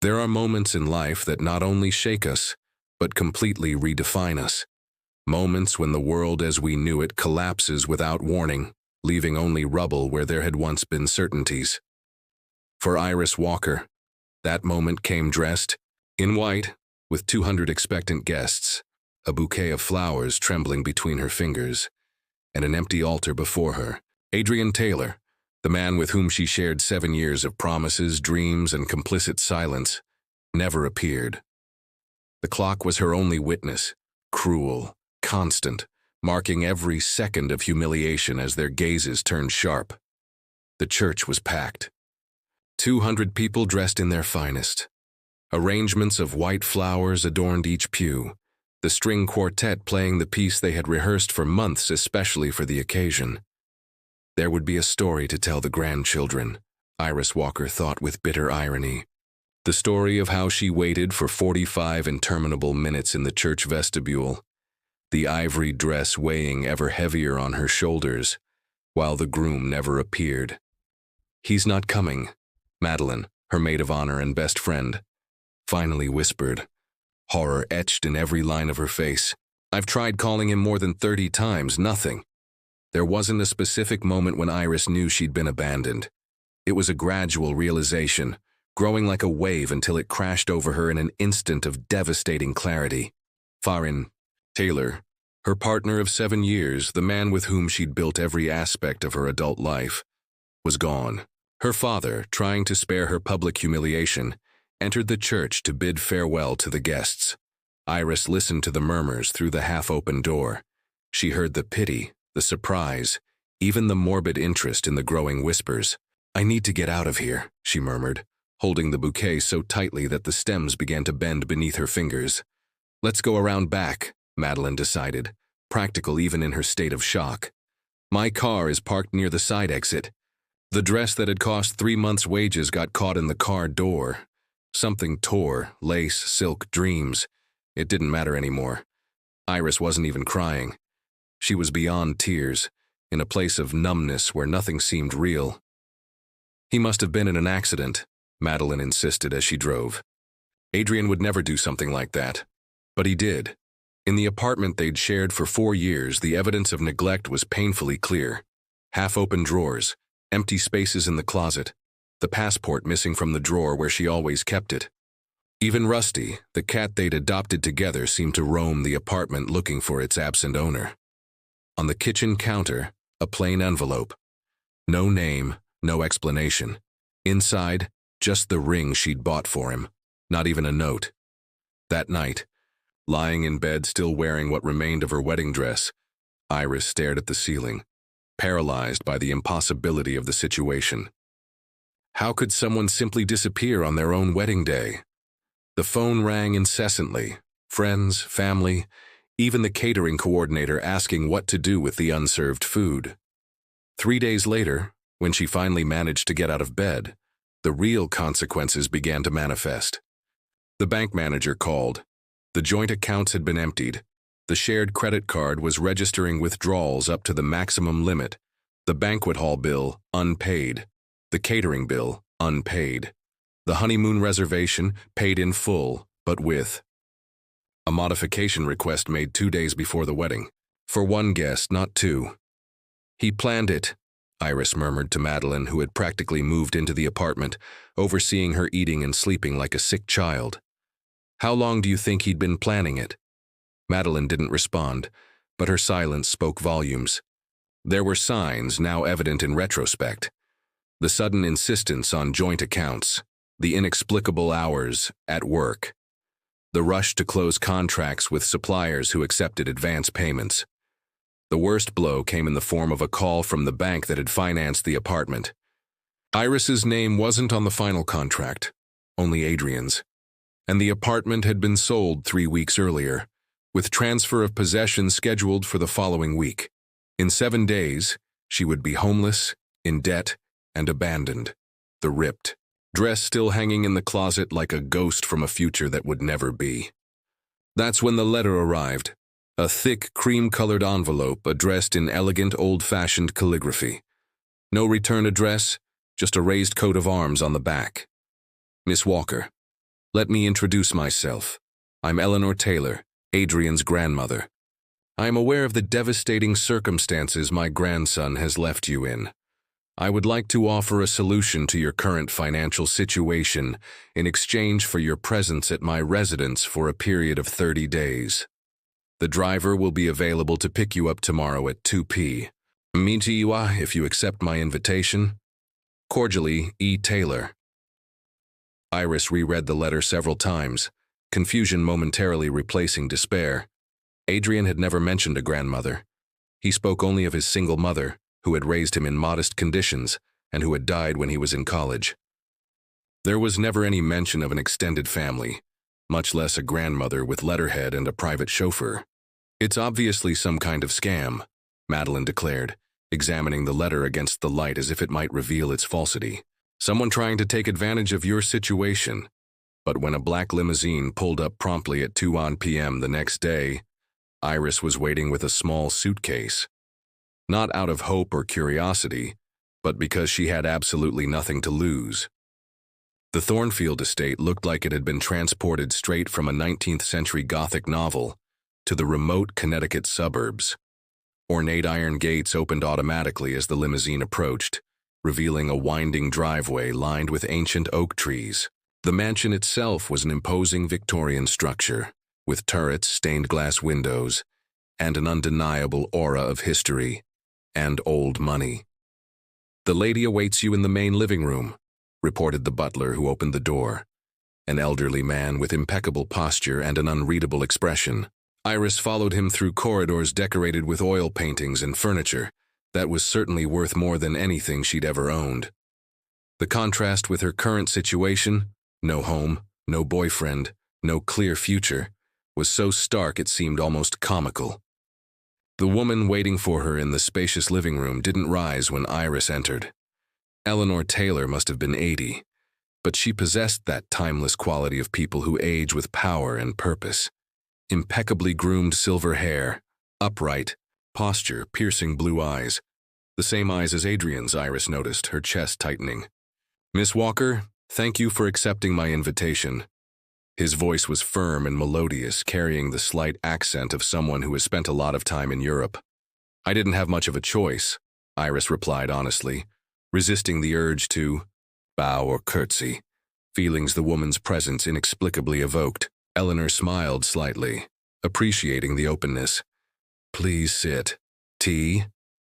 There are moments in life that not only shake us, but completely redefine us. Moments when the world as we knew it collapses without warning, leaving only rubble where there had once been certainties. For Iris Walker, that moment came dressed in white, with 200 expectant guests, a bouquet of flowers trembling between her fingers, and an empty altar before her. Adrian Taylor, the man with whom she shared 7 years of promises, dreams, and complicit silence, never appeared. The clock was her only witness, cruel, constant, marking every second of humiliation as their gazes turned sharp. The church was packed. 200 people dressed in their finest. Arrangements of white flowers adorned each pew, the string quartet playing the piece they had rehearsed for months especially for the occasion. There would be a story to tell the grandchildren, Iris Walker thought with bitter irony. The story of how she waited for 45 interminable minutes in the church vestibule, the ivory dress weighing ever heavier on her shoulders, while the groom never appeared. "He's not coming," Madeline, her maid of honor and best friend, finally whispered, horror etched in every line of her face. "I've tried calling him more than 30 times, nothing." There wasn't a specific moment when Iris knew she'd been abandoned. It was a gradual realization, growing like a wave until it crashed over her in an instant of devastating clarity. Farin Taylor, her partner of 7 years, the man with whom she'd built every aspect of her adult life, was gone. Her father, trying to spare her public humiliation, entered the church to bid farewell to the guests. Iris listened to the murmurs through the half-open door. She heard the pity, the surprise, even the morbid interest in the growing whispers. "I need to get out of here," she murmured, holding the bouquet so tightly that the stems began to bend beneath her fingers. "Let's go around back," Madeline decided, practical even in her state of shock. "My car is parked near the side exit." The dress that had cost 3 months' wages got caught in the car door. Something tore, lace, silk, dreams. It didn't matter anymore. Iris wasn't even crying. She was beyond tears, in a place of numbness where nothing seemed real. "He must have been in an accident," Madeline insisted as she drove. "Adrian would never do something like that." But he did. In the apartment they'd shared for 4 years, the evidence of neglect was painfully clear. Half-open drawers, empty spaces in the closet, the passport missing from the drawer where she always kept it. Even Rusty, the cat they'd adopted together, seemed to roam the apartment looking for its absent owner. On the kitchen counter, a plain envelope. No name, no explanation. Inside, just the ring she'd bought for him, not even a note. That night, lying in bed still wearing what remained of her wedding dress, Iris stared at the ceiling, paralyzed by the impossibility of the situation. How could someone simply disappear on their own wedding day? The phone rang incessantly, friends, family, even the catering coordinator asking what to do with the unserved food. 3 days later, when she finally managed to get out of bed, the real consequences began to manifest. The bank manager called. The joint accounts had been emptied. The shared credit card was registering withdrawals up to the maximum limit. The banquet hall bill, unpaid. The catering bill, unpaid. The honeymoon reservation, paid in full, but with a modification request made 2 days before the wedding. For 1 guest, not 2. "He planned it," Iris murmured to Madeline, who had practically moved into the apartment, overseeing her eating and sleeping like a sick child. "How long do you think he'd been planning it?" Madeline didn't respond, but her silence spoke volumes. There were signs, now evident in retrospect. The sudden insistence on joint accounts, the inexplicable hours at work, the rush to close contracts with suppliers who accepted advance payments. The worst blow came in the form of a call from the bank that had financed the apartment. Iris's name wasn't on the final contract, only Adrian's, and the apartment had been sold 3 weeks earlier, with transfer of possession scheduled for the following week. In 7 days, she would be homeless, in debt, and abandoned, the ripped dress still hanging in the closet like a ghost from a future that would never be. That's when the letter arrived, a thick, cream-colored envelope addressed in elegant, old-fashioned calligraphy. No return address, just a raised coat of arms on the back. "Miss Walker, Let me introduce myself. I'm Eleanor Taylor, Adrian's grandmother. I am aware of the devastating circumstances my grandson has left you in. I would like to offer a solution to your current financial situation in exchange for your presence at my residence for a period of 30 days. The driver will be available to pick you up tomorrow at 2 p.m. if you accept my invitation. Cordially, E. Taylor. Iris reread the letter several times, confusion momentarily replacing despair. Adrian had never mentioned a grandmother. He spoke only of his single mother, who had raised him in modest conditions and who had died when he was in college. There was never any mention of an extended family, much less a grandmother with letterhead and a private chauffeur. It's obviously some kind of scam, Madeline declared, examining the letter against the light as if it might reveal its falsity. Someone trying to take advantage of your situation. But when a black limousine pulled up promptly at 2 p.m. the next day, Iris was waiting with a small suitcase. Not out of hope or curiosity, but because she had absolutely nothing to lose. The Thornfield estate looked like it had been transported straight from a 19th-century Gothic novel to the remote Connecticut suburbs. Ornate iron gates opened automatically as the limousine approached, revealing a winding driveway lined with ancient oak trees. The mansion itself was an imposing Victorian structure, with turrets, stained glass windows, and an undeniable aura of history and old money. "The lady awaits you in the main living room," reported the butler who opened the door, an elderly man with impeccable posture and an unreadable expression. Iris followed him through corridors decorated with oil paintings and furniture that was certainly worth more than anything she'd ever owned. The contrast with her current situation, no home, no boyfriend, no clear future, was so stark it seemed almost comical. The woman waiting for her in the spacious living room didn't rise when Iris entered. Eleanor Taylor must have been 80, but she possessed that timeless quality of people who age with power and purpose. Impeccably groomed silver hair, upright, posture, piercing blue eyes. The same eyes as Adrian's, Iris noticed, her chest tightening. "Miss Walker, thank you for accepting my invitation." His voice was firm and melodious, carrying the slight accent of someone who has spent a lot of time in Europe. "I didn't have much of a choice," Iris replied honestly, resisting the urge to bow or curtsy, feelings the woman's presence inexplicably evoked. Eleanor smiled slightly, appreciating the openness. "Please sit. Tea?"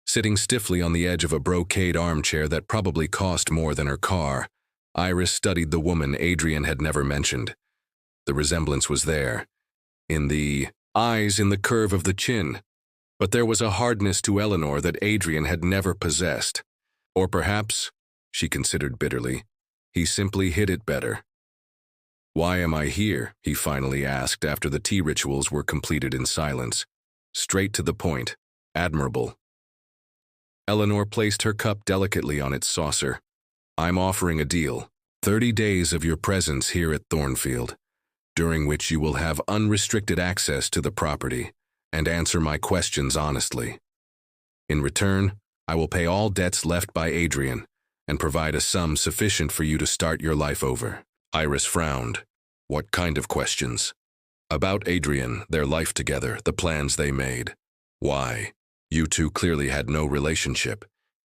Sitting stiffly on the edge of a brocade armchair that probably cost more than her car, Iris studied the woman Adrian had never mentioned. The resemblance was there, in the eyes, in the curve of the chin, but there was a hardness to Eleanor that Adrian had never possessed. Or perhaps, she considered bitterly, he simply hid it better. "Why am I here?" he finally asked after the tea rituals were completed in silence. Straight to the point, admirable. Eleanor placed her cup delicately on its saucer. "I'm offering a deal. 30 days of your presence here at Thornfield, during which you will have unrestricted access to the property and answer my questions honestly. In return, I will pay all debts left by Adrian and provide a sum sufficient for you to start your life over." Iris frowned. "What kind of questions?" "About Adrian, their life together, the plans they made. Why? You two clearly had no relationship.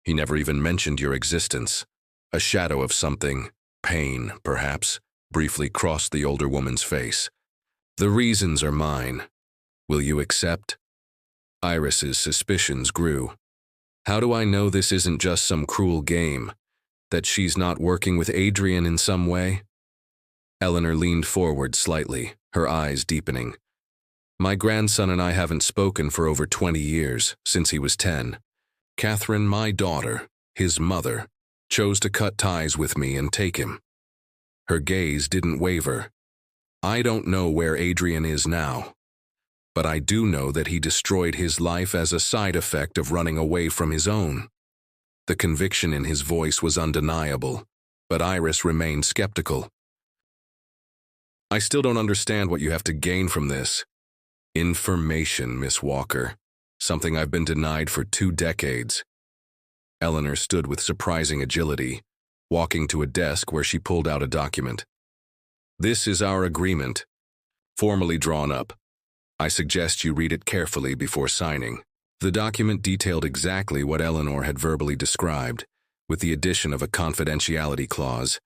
He never even mentioned your existence. A shadow of something, pain, perhaps, briefly crossed the older woman's face. The reasons are mine. Will you accept?" Iris's suspicions grew. How do I know this isn't just some cruel game? That she's not working with Adrian in some way? Eleanor leaned forward slightly, her eyes deepening. "My grandson and I haven't spoken for over 20 years, since he was 10. Catherine, my daughter, his mother, chose to cut ties with me and take him." Her gaze didn't waver. "I don't know where Adrian is now, but I do know that he destroyed his life as a side effect of running away from his own." The conviction in his voice was undeniable, but Iris remained skeptical. "I still don't understand what you have to gain from this." "Information, Miss Walker. Something I've been denied for 2 decades. Eleanor stood with surprising agility, walking to a desk where she pulled out a document. This is our agreement, formally drawn up. I suggest you read it carefully before signing. The document detailed exactly what Eleanor had verbally described, with the addition of a confidentiality clause,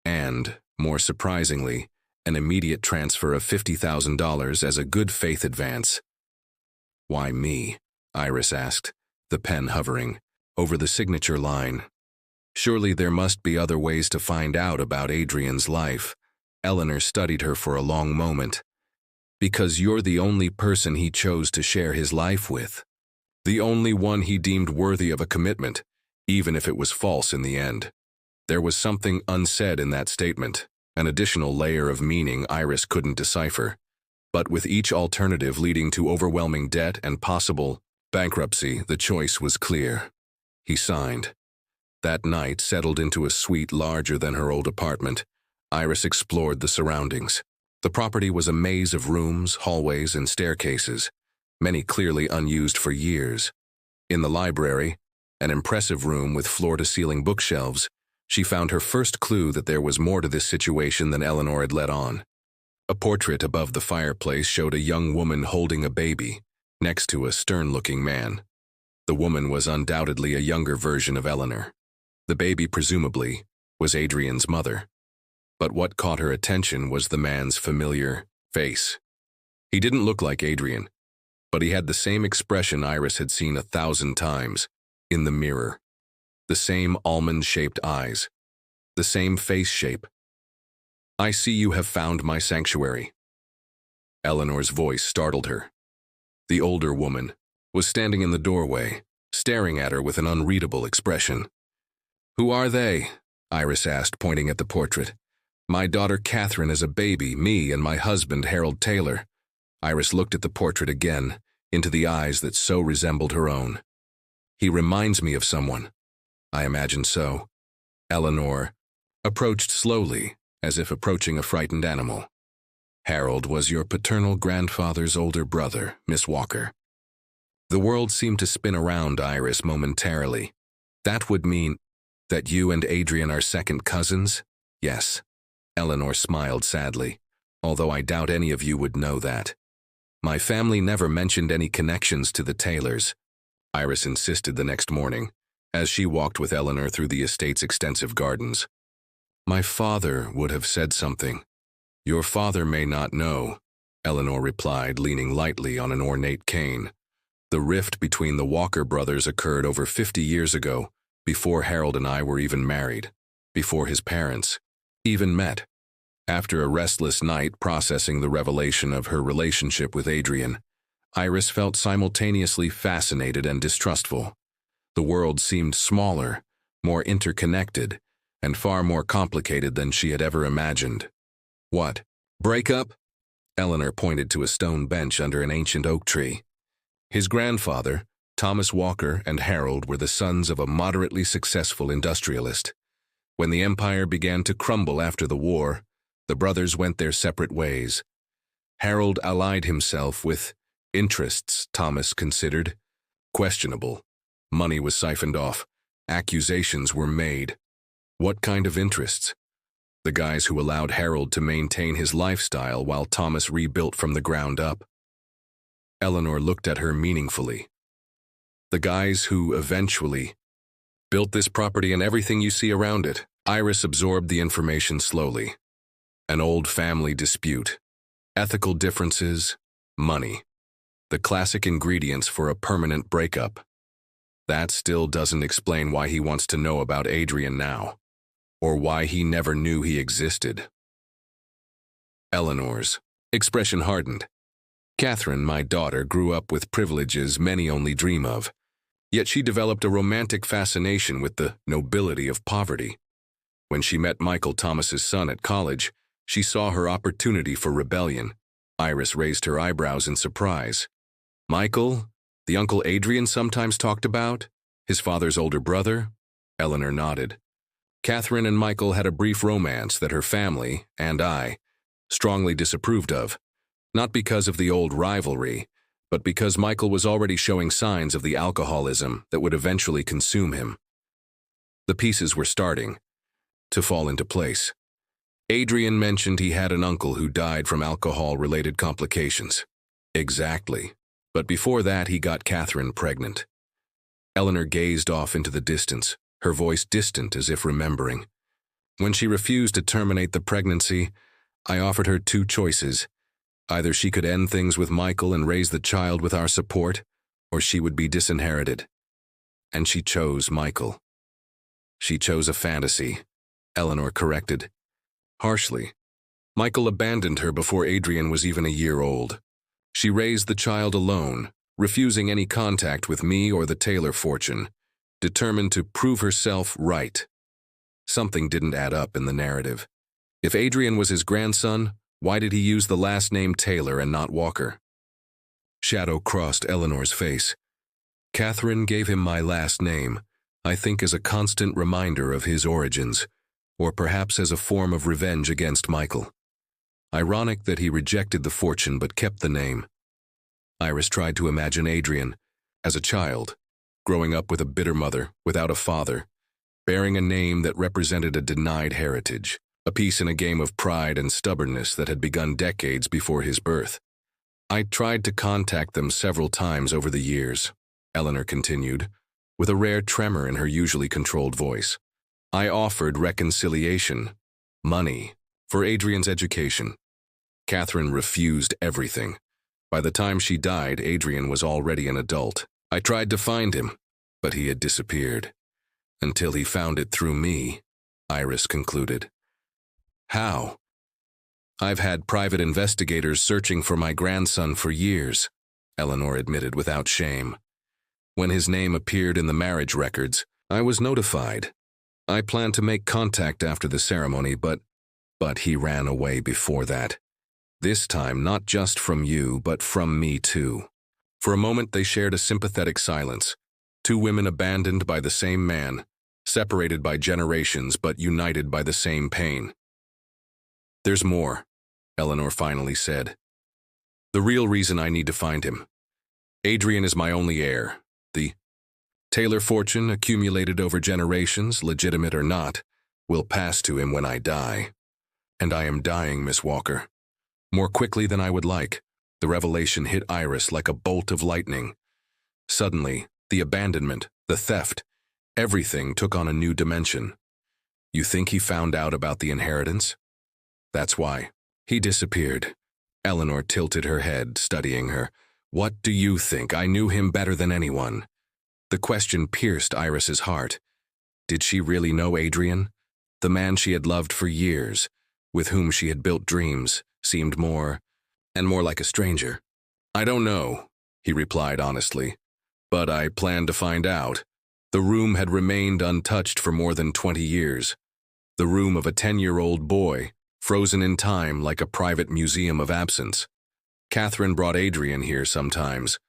and, more surprisingly, an immediate transfer of $50,000 as a good faith advance. Why me? Iris asked, the pen hovering over the signature line. Surely there must be other ways to find out about Adrian's life. Eleanor studied her for a long moment. Because you're the only person he chose to share his life with. The only one he deemed worthy of a commitment, even if it was false in the end. There was something unsaid in that statement, an additional layer of meaning Iris couldn't decipher. But with each alternative leading to overwhelming debt and possible bankruptcy, the choice was clear. He signed. That night settled into a suite larger than her old apartment. Iris explored the surroundings. The property was a maze of rooms, hallways, and staircases, many clearly unused for years. In the library, an impressive room with floor-to-ceiling bookshelves, she found her first clue that there was more to this situation than Eleanor had let on. A portrait above the fireplace showed a young woman holding a baby, next to a stern-looking man. The woman was undoubtedly a younger version of Eleanor. The baby, presumably, was Adrian's mother. But what caught her attention was the man's familiar face. He didn't look like Adrian, but he had the same expression Iris had seen 1,000 times, in the mirror. The same almond-shaped eyes. The same face shape. I see you have found my sanctuary. Eleanor's voice startled her. The older woman was standing in the doorway, staring at her with an unreadable expression. Who are they? Iris asked, pointing at the portrait. My daughter Catherine is a baby, me and my husband Harold Taylor. Iris looked at the portrait again, into the eyes that so resembled her own. He reminds me of someone. I imagine so. Eleanor approached slowly, as if approaching a frightened animal. Harold was your paternal grandfather's older brother, Miss Walker. The world seemed to spin around Iris momentarily. That would mean that you and Adrian are second cousins? Yes. Eleanor smiled sadly, although I doubt any of you would know that. My family never mentioned any connections to the Taylors, Iris insisted the next morning, as she walked with Eleanor through the estate's extensive gardens. My father would have said something. Your father may not know, Eleanor replied, leaning lightly on an ornate cane. The rift between the Walker brothers occurred over 50 years ago, before Harold and I were even married, before his parents even met. After a restless night processing the revelation of her relationship with Adrian, Iris felt simultaneously fascinated and distrustful. The world seemed smaller, more interconnected, and far more complicated than she had ever imagined. What? Breakup? Eleanor pointed to a stone bench under an ancient oak tree. His grandfather, Thomas Walker, and Harold were the sons of a moderately successful industrialist. When the empire began to crumble after the war, the brothers went their separate ways. Harold allied himself with interests Thomas considered questionable. Money was siphoned off. Accusations were made. What kind of interests? The guys who allowed Harold to maintain his lifestyle while Thomas rebuilt from the ground up. Eleanor looked at her meaningfully. The guys who eventually built this property and everything you see around it. Iris absorbed the information slowly. An old family dispute. Ethical differences. Money. The classic ingredients for a permanent breakup. That still doesn't explain why he wants to know about Adrian now, or why he never knew he existed. Eleanor's expression hardened. Catherine, my daughter, grew up with privileges many only dream of, yet she developed a romantic fascination with the nobility of poverty. When she met Michael, Thomas's son, at college, she saw her opportunity for rebellion. Iris raised her eyebrows in surprise. Michael, the Uncle Adrian sometimes talked about? His father's older brother? Eleanor nodded. Catherine and Michael had a brief romance that her family, and I, strongly disapproved of, not because of the old rivalry, but because Michael was already showing signs of the alcoholism that would eventually consume him. The pieces were starting to fall into place. Adrian mentioned he had an uncle who died from alcohol-related complications. Exactly. But before that, he got Catherine pregnant. Eleanor gazed off into the distance, her voice distant as if remembering. When she refused to terminate the pregnancy, I offered her two choices. Either she could end things with Michael and raise the child with our support, or she would be disinherited. And she chose Michael. She chose a fantasy, Eleanor corrected. Harshly. Michael abandoned her before Adrian was even a year old. She raised the child alone, refusing any contact with me or the Taylor fortune, determined to prove herself right. Something didn't add up in the narrative. If Adrian was his grandson, why did he use the last name Taylor and not Walker? Shadow crossed Eleanor's face. Catherine gave him my last name, I think as a constant reminder of his origins, or perhaps as a form of revenge against Michael. Ironic that he rejected the fortune but kept the name. Iris tried to imagine Adrian, as a child, growing up with a bitter mother, without a father, bearing a name that represented a denied heritage, a piece in a game of pride and stubbornness that had begun decades before his birth. I tried to contact them several times over the years, Eleanor continued, with a rare tremor in her usually controlled voice. I offered reconciliation, money, for Adrian's education. Catherine refused everything. By the time she died, Adrian was already an adult. I tried to find him, but he had disappeared. Until he found it through me, Iris concluded. How? I've had private investigators searching for my grandson for years, Eleanor admitted without shame. When his name appeared in the marriage records, I was notified. I planned to make contact after the ceremony, but he ran away before that. This time, not just from you, but from me too. For a moment, they shared a sympathetic silence. Two women abandoned by the same man, separated by generations, but united by the same pain. There's more, Eleanor finally said. The real reason I need to find him. Adrian is my only heir. The Taylor fortune, accumulated over generations, legitimate or not, will pass to him when I die. And I am dying, Miss Walker. More quickly than I would like, the revelation hit Iris like a bolt of lightning. Suddenly, the abandonment, the theft, everything took on a new dimension. You think he found out about the inheritance? That's why. He disappeared. Eleanor tilted her head, studying her. What do you think? I knew him better than anyone. The question pierced Iris's heart. Did she really know Adrian? The man she had loved for years, with whom she had built dreams, seemed more and more like a stranger. I don't know, he replied honestly, but I plan to find out. The room had remained untouched for more than 20 years. The room of a 10-year-old boy, frozen in time like a private museum of absence. Catherine brought Adrian here sometimes,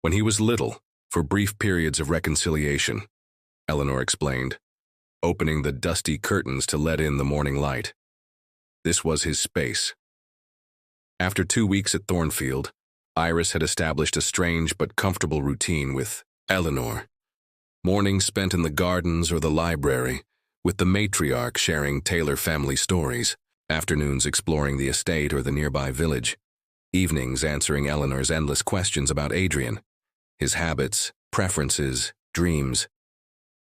when he was little, for brief periods of reconciliation, Eleanor explained, opening the dusty curtains to let in the morning light. This was his space. After 2 weeks at Thornfield, Iris had established a strange but comfortable routine with Eleanor. Mornings spent in the gardens or the library, with the matriarch sharing Taylor family stories, afternoons exploring the estate or the nearby village, evenings answering Eleanor's endless questions about Adrian, his habits, preferences, dreams.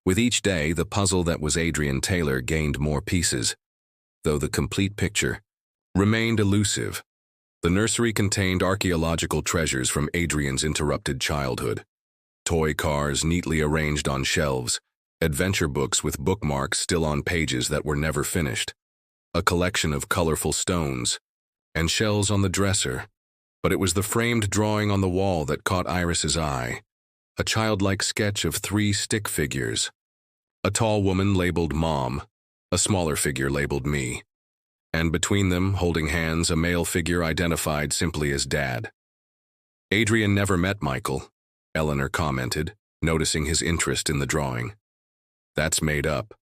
With each day, the puzzle that was Adrian Taylor gained more pieces, though the complete picture remained elusive. The nursery contained archaeological treasures from Adrian's interrupted childhood. Toy cars neatly arranged on shelves, adventure books with bookmarks still on pages that were never finished, a collection of colorful stones, and shells on the dresser. But it was the framed drawing on the wall that caught Iris's eye, a childlike sketch of 3 stick figures. A tall woman labeled Mom, a smaller figure labeled Me, and between them, holding hands, a male figure identified simply as Dad. Adrian never met Michael, Eleanor commented, noticing his interest in the drawing. That's made up.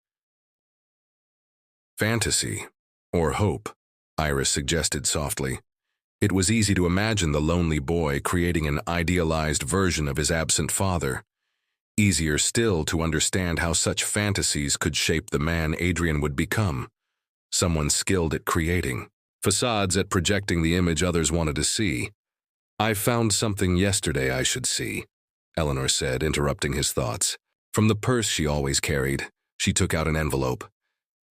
Fantasy, or hope, Iris suggested softly. It was easy to imagine the lonely boy creating an idealized version of his absent father. Easier still to understand how such fantasies could shape the man Adrian would become. someone skilled at creating, facades at projecting the image others wanted to see. "I found something yesterday I should see," Eleanor said, interrupting his thoughts. From the purse she always carried, she took out an envelope.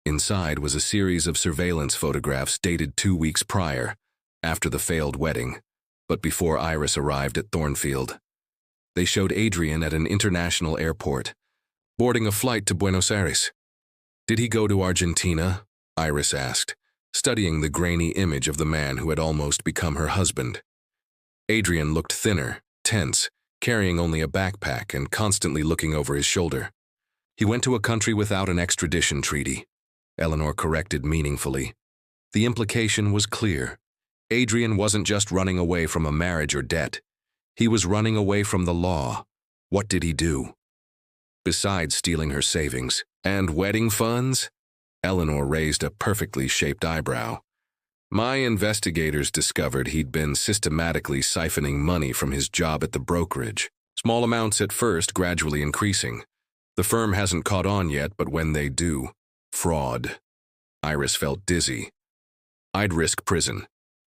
Inside was a series of surveillance photographs dated 2 weeks prior, after the failed wedding, but before Iris arrived at Thornfield. They showed Adrian at an international airport, boarding a flight to Buenos Aires. "Did he go to Argentina?" Iris asked, studying the grainy image of the man who had almost become her husband. Adrian looked thinner, tense, carrying only a backpack and constantly looking over his shoulder. "He went to a country without an extradition treaty," Eleanor corrected meaningfully. The implication was clear. Adrian wasn't just running away from a marriage or debt. He was running away from the law. What did he do? Besides stealing her savings and wedding funds? Eleanor raised a perfectly shaped eyebrow. "My investigators discovered he'd been systematically siphoning money from his job at the brokerage. Small amounts at first, gradually increasing. The firm hasn't caught on yet, but when they do, fraud." Iris felt dizzy. "I'd risk prison."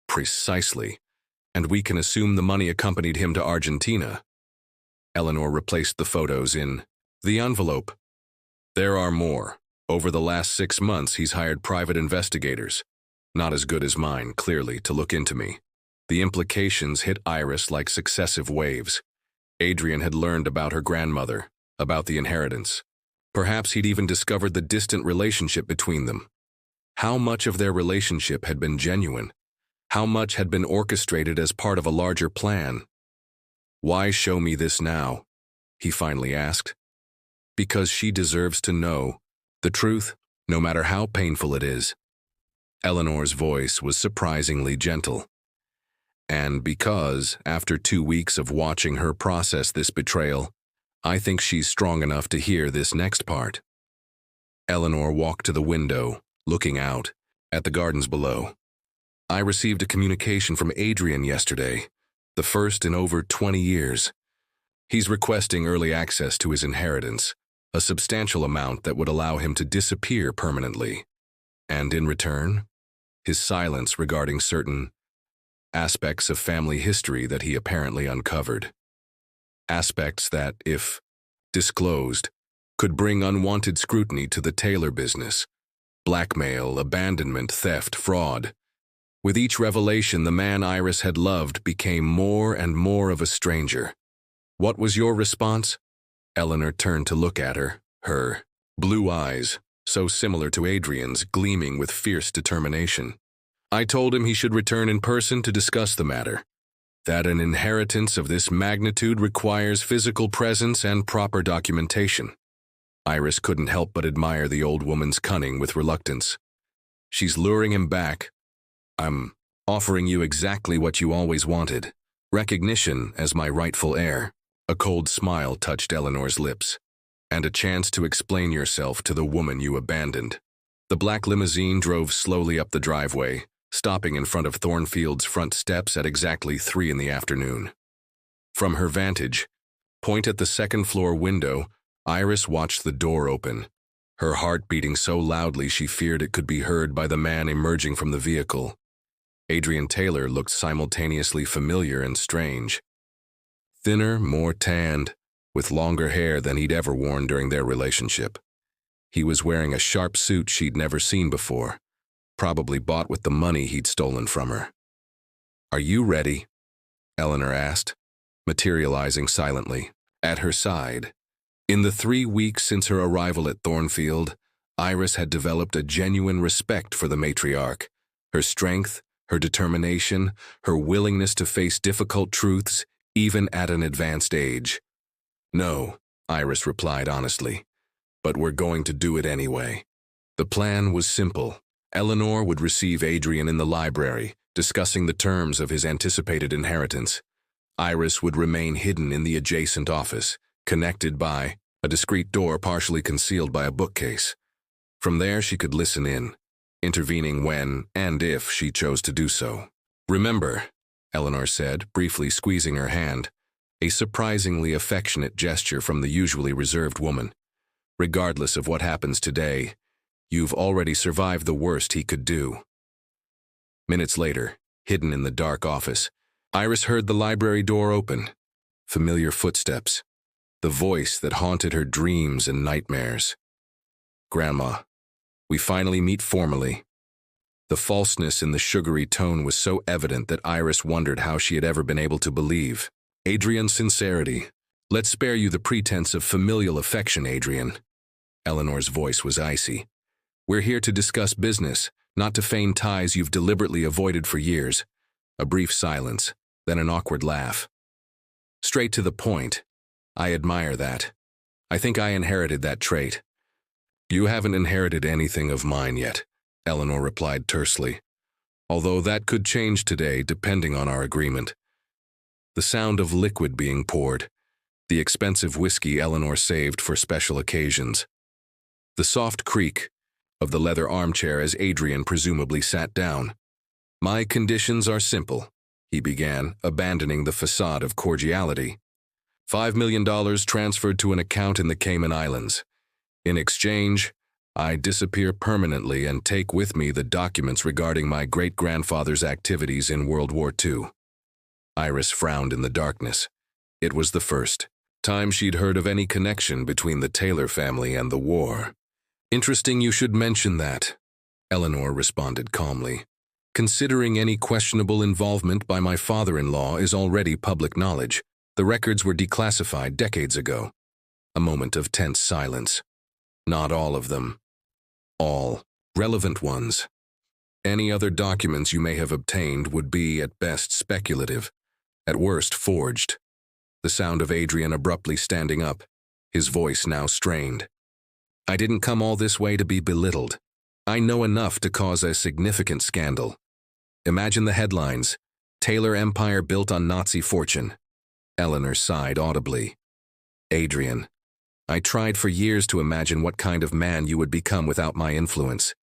"Precisely. And we can assume the money accompanied him to Argentina." Eleanor replaced the photos in the envelope. "There are more. Over the last 6 months, he's hired private investigators. Not as good as mine, clearly, to look into me." The implications hit Iris like successive waves. Adrian had learned about her grandmother, about the inheritance. Perhaps he'd even discovered the distant relationship between them. How much of their relationship had been genuine? How much had been orchestrated as part of a larger plan? "Why show me this now?" he finally asked. "Because she deserves to know the truth, no matter how painful it is." Eleanor's voice was surprisingly gentle. "And because, after 2 weeks of watching her process this betrayal, I think she's strong enough to hear this next part." Eleanor walked to the window, looking out, at the gardens below. "I received a communication from Adrian yesterday, the first in over 20 years. He's requesting early access to his inheritance, a substantial amount that would allow him to disappear permanently. And in return, his silence regarding certain aspects of family history that he apparently uncovered. Aspects that, if disclosed, could bring unwanted scrutiny to the Taylor business. Blackmail, abandonment, theft, fraud. With each revelation, the man Iris had loved became more and more of a stranger." "What was your response?" Eleanor turned to look at her, her blue eyes, so similar to Adrian's, gleaming with fierce determination. "I told him he should return in person to discuss the matter. That an inheritance of this magnitude requires physical presence and proper documentation." Iris couldn't help but admire the old woman's cunning with reluctance. "She's luring him back. I'm offering you exactly what you always wanted, recognition as my rightful heir." A cold smile touched Eleanor's lips. "And a chance to explain yourself to the woman you abandoned." The black limousine drove slowly up the driveway, stopping in front of Thornfield's front steps at exactly 3 in the afternoon. From her vantage point at the second-floor window, Iris watched the door open, her heart beating so loudly she feared it could be heard by the man emerging from the vehicle. Adrian Taylor looked simultaneously familiar and strange. Thinner, more tanned, with longer hair than he'd ever worn during their relationship. He was wearing a sharp suit she'd never seen before, probably bought with the money he'd stolen from her. "Are you ready?" Eleanor asked, materializing silently, at her side. In the 3 weeks since her arrival at Thornfield, Iris had developed a genuine respect for the matriarch. Her strength, her determination, her willingness to face difficult truths, even at an advanced age. "No," Iris replied honestly, "but we're going to do it anyway." The plan was simple. Eleanor would receive Adrian in the library, discussing the terms of his anticipated inheritance. Iris would remain hidden in the adjacent office, connected by a discreet door partially concealed by a bookcase. From there she could listen in, intervening when and if she chose to do so. "Remember," Eleanor said, briefly squeezing her hand, a surprisingly affectionate gesture from the usually reserved woman. "Regardless of what happens today, You've already survived the worst he could do. Minutes later, hidden in the dark office, Iris heard the library door open. Familiar footsteps. The voice that haunted her dreams and nightmares. "Grandma, we finally meet formally." The falseness in the sugary tone was so evident that Iris wondered how she had ever been able to believe. "Adrian's sincerity. Let's spare you the pretense of familial affection, Adrian." Eleanor's voice was icy. "We're here to discuss business, not to feign ties you've deliberately avoided for years." A brief silence, then an awkward laugh. "Straight to the point. I admire that. I think I inherited that trait." "You haven't inherited anything of mine yet," Eleanor replied tersely. "Although that could change today depending on our agreement." The sound of liquid being poured, the expensive whiskey Eleanor saved for special occasions. The soft creak of the leather armchair as Adrian presumably sat down. "My conditions are simple," he began, abandoning the facade of cordiality. $5 million transferred to an account in the Cayman Islands. In exchange, I disappear permanently and take with me the documents regarding my great-grandfather's activities in World War II. Iris frowned in the darkness. It was the first time she'd heard of any connection between the Taylor family and the war. "Interesting you should mention that," Eleanor responded calmly. "Considering any questionable involvement by my father-in-law is already public knowledge. The records were declassified decades ago." A moment of tense silence. "Not all of them. All relevant ones. Any other documents you may have obtained would be, at best, speculative, at worst, forged." The sound of Adrian abruptly standing up, his voice now strained. "I didn't come all this way to be belittled. I know enough to cause a significant scandal. Imagine the headlines: Taylor Empire built on Nazi fortune." Eleanor sighed audibly. "Adrian, I tried for years to imagine what kind of man you would become without my influence.